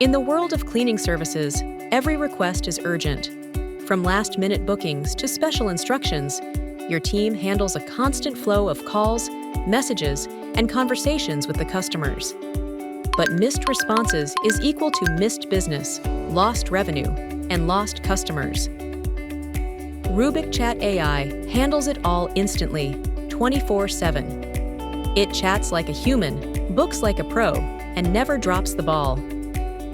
In the world of cleaning services, every request is urgent. From last-minute bookings to special instructions, your team handles a constant flow of calls, messages, and conversations with the customers. But missed responses is equal to missed business, lost revenue, and lost customers. RubikChat AI handles it all instantly, 24/7. It chats like a human, books like a pro, and never drops the ball.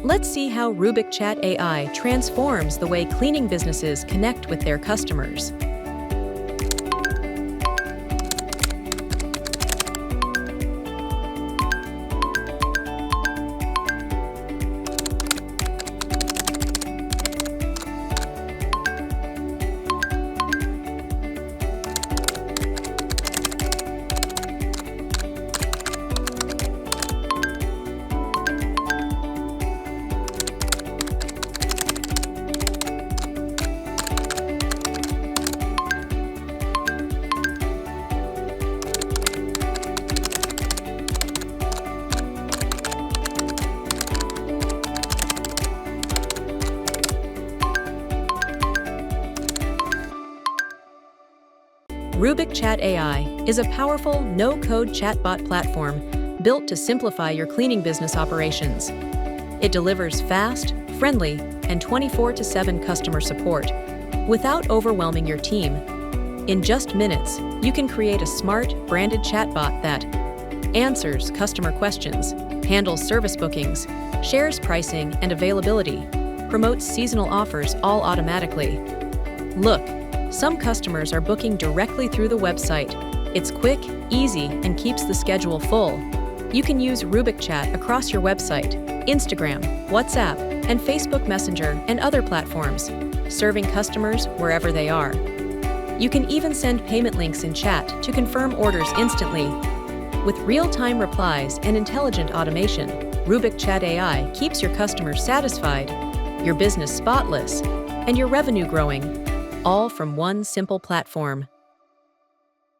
Let's see how RubikChat AI transforms the way cleaning businesses connect with their customers. RubikChat AI is a powerful, no-code chatbot platform built to simplify your cleaning business operations. It delivers fast, friendly, and 24/7 customer support without overwhelming your team. In just minutes, you can create a smart, branded chatbot that answers customer questions, handles service bookings, shares pricing and availability, promotes seasonal offers all automatically. Look, some customers are booking directly through the website. It's quick, easy, and keeps the schedule full. You can use RubikChat across your website, Instagram, WhatsApp, and Facebook Messenger and other platforms, serving customers wherever they are. You can even send payment links in chat to confirm orders instantly. With real-time replies and intelligent automation, RubikChat AI keeps your customers satisfied, your business spotless, and your revenue growing, all from one simple platform.